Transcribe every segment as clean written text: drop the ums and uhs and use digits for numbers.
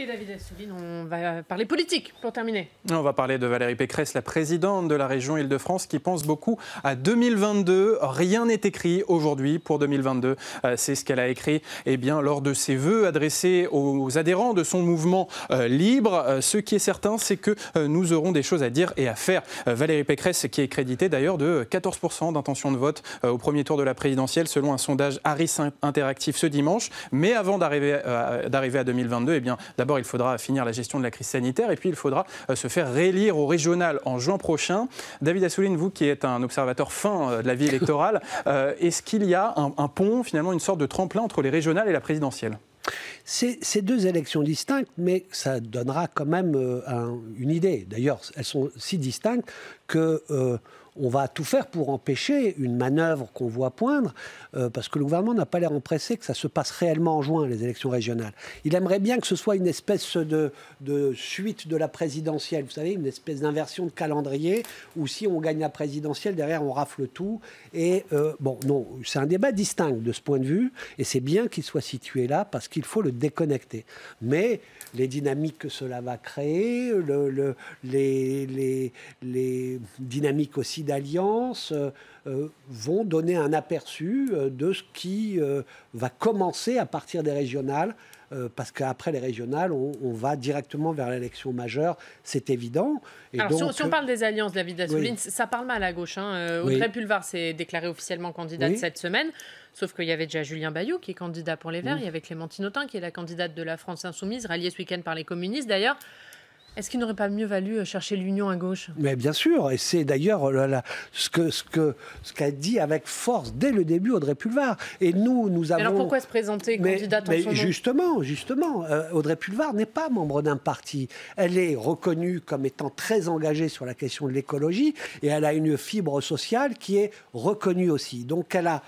Et David Assouline, on va parler politique pour terminer. On va parler de Valérie Pécresse, la présidente de la région Île-de-France, qui pense beaucoup à 2022. Rien n'est écrit aujourd'hui pour 2022. C'est ce qu'elle a écrit lors de ses vœux adressés aux adhérents de son mouvement libre. Ce qui est certain, c'est que nous aurons des choses à dire et à faire. Valérie Pécresse, qui est créditée d'ailleurs de 14% d'intention de vote au premier tour de la présidentielle, selon un sondage Harris Interactive ce dimanche. Mais avant d'arriver à 2022, d'abord, il faudra finir la gestion de la crise sanitaire et puis il faudra se faire réélire au régional en juin prochain. David Assouline, vous qui êtes un observateur fin de la vie électorale, est-ce qu'il y a un pont, finalement, une sorte de tremplin entre les régionales et la présidentielle ? C'est deux élections distinctes, mais ça donnera quand même une idée. D'ailleurs, elles sont si distinctes que... on va tout faire pour empêcher une manœuvre qu'on voit poindre, parce que le gouvernement n'a pas l'air empressé que ça se passe réellement en juin, les élections régionales. Il aimerait bien que ce soit une espèce de suite de la présidentielle, vous savez, une espèce d'inversion de calendrier, où si on gagne la présidentielle, derrière on rafle tout. Et non, c'est un débat distinct de ce point de vue, et c'est bien qu'il soit situé là, parce qu'il faut le déconnecter. Mais les dynamiques que cela va créer, les dynamiques aussi d'alliance vont donner un aperçu de ce qui va commencer à partir des régionales, parce qu'après les régionales, on va directement vers l'élection majeure, c'est évident. Et alors, donc, si on parle des alliances, David Assouline, oui. Ça parle mal à gauche. Audrey Pulvar s'est déclarée officiellement candidate cette semaine, sauf qu'il y avait déjà Julien Bayou qui est candidat pour les Verts, il y avait Clémentine Autain qui est la candidate de la France Insoumise, ralliée ce week-end par les communistes d'ailleurs. Est-ce qu'il n'aurait pas mieux valu chercher l'union à gauche ? Mais bien sûr, et c'est d'ailleurs ce qu'a dit avec force dès le début Audrey Pulvar. Et nous avons... Alors pourquoi se présenter candidate en son nom ? Justement, Audrey Pulvar n'est pas membre d'un parti. Elle est reconnue comme étant très engagée sur la question de l'écologie et elle a une fibre sociale qui est reconnue aussi. Donc elle a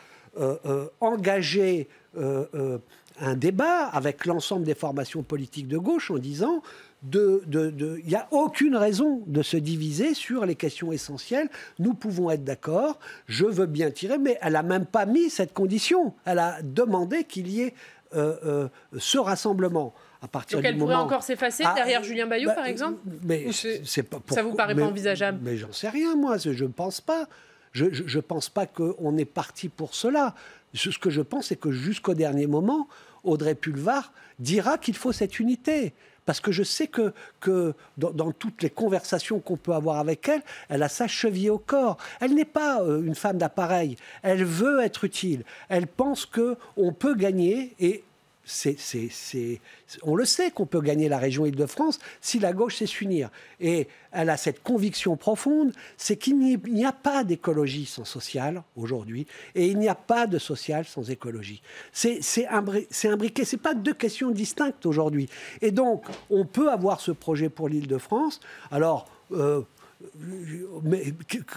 engagé un débat avec l'ensemble des formations politiques de gauche en disant... Il n'y a aucune raison de se diviser sur les questions essentielles. Nous pouvons être d'accord, je veux bien tirer, mais elle n'a même pas mis cette condition. Elle a demandé qu'il y ait ce rassemblement. À partir donc elle pourrait encore s'effacer derrière Julien Bayou, par exemple ? Mais ça vous paraît pas envisageable ? Mais j'en sais rien, moi. Je ne pense pas. Je ne pense pas qu'on est parti pour cela. Ce que je pense, c'est que jusqu'au dernier moment, Audrey Pulvar dira qu'il faut cette unité. Parce que je sais que dans toutes les conversations qu'on peut avoir avec elle, elle a sa cheville au corps. Elle n'est pas une femme d'appareil. Elle veut être utile. Elle pense qu'on peut gagner et... on le sait qu'on peut gagner la région Île-de-France si la gauche sait s'unir. Et elle a cette conviction profonde, c'est qu'il n'y a pas d'écologie sans social aujourd'hui, et il n'y a pas de social sans écologie. C'est imbriqué, c'est pas deux questions distinctes aujourd'hui. Et donc, on peut avoir ce projet pour l'Île-de-France. Alors... mais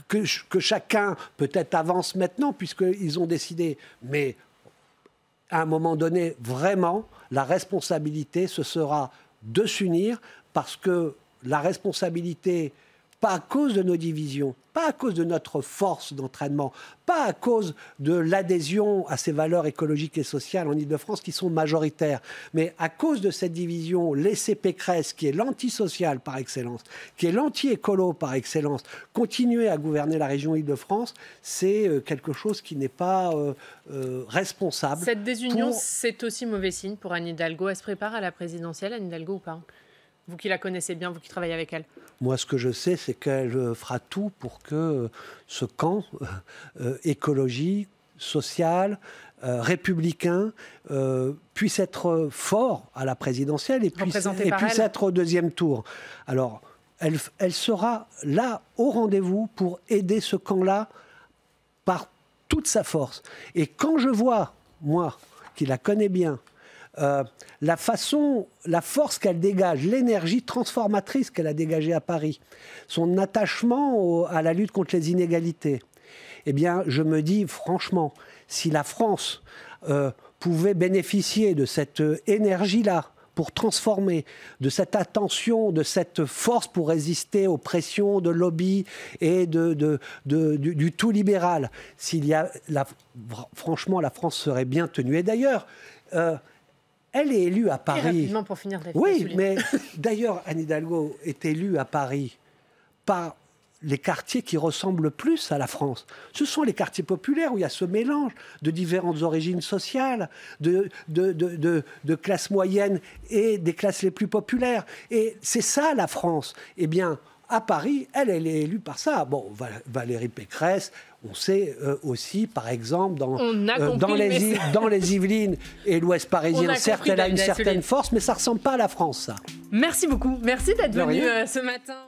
que chacun peut-être avance maintenant, puisqu'ils ont décidé... Mais à un moment donné, vraiment, la responsabilité, ce sera de s'unir, parce que la responsabilité, pas à cause de nos divisions, pas à cause de notre force d'entraînement, pas à cause de l'adhésion à ces valeurs écologiques et sociales en Île-de-France qui sont majoritaires, mais à cause de cette division laissée Pécresse, qui est l'antisociale par excellence, qui est l'anti-écolo par excellence, continuer à gouverner la région Île-de-France, c'est quelque chose qui n'est pas responsable. Cette désunion, c'est aussi mauvais signe pour Anne Hidalgo. Elle se prépare à la présidentielle, Anne Hidalgo, ou pas ? Vous qui la connaissez bien, vous qui travaillez avec elle. Moi, ce que je sais, c'est qu'elle fera tout pour que ce camp écologie, social, républicain, puisse être fort à la présidentielle et puisse être au deuxième tour. Alors, elle sera là, au rendez-vous, pour aider ce camp-là par toute sa force. Et quand je vois, moi, qui la connais bien, la force qu'elle dégage, l'énergie transformatrice qu'elle a dégagée à Paris, son attachement à la lutte contre les inégalités, eh bien, je me dis franchement, si la France pouvait bénéficier de cette énergie-là pour transformer, de cette attention, de cette force pour résister aux pressions de lobby et du tout libéral, franchement, la France serait bien tenue. Et d'ailleurs, elle est élue à Paris. Et rapidement pour finir, David oui, Assouline. mais d'ailleurs, Anne Hidalgo est élue à Paris par les quartiers qui ressemblent le plus à la France. Ce sont les quartiers populaires où il y a ce mélange de différentes origines sociales, de classes moyennes et des classes les plus populaires. Et c'est ça la France. Eh bien, à Paris, elle est élue par ça. Bon, Valérie Pécresse, on sait aussi, par exemple, dans les Yvelines et l'Ouest parisien, certes, elle a une certaine force, mais ça ne ressemble pas à la France, ça. Merci beaucoup. Merci d'être venu ce matin.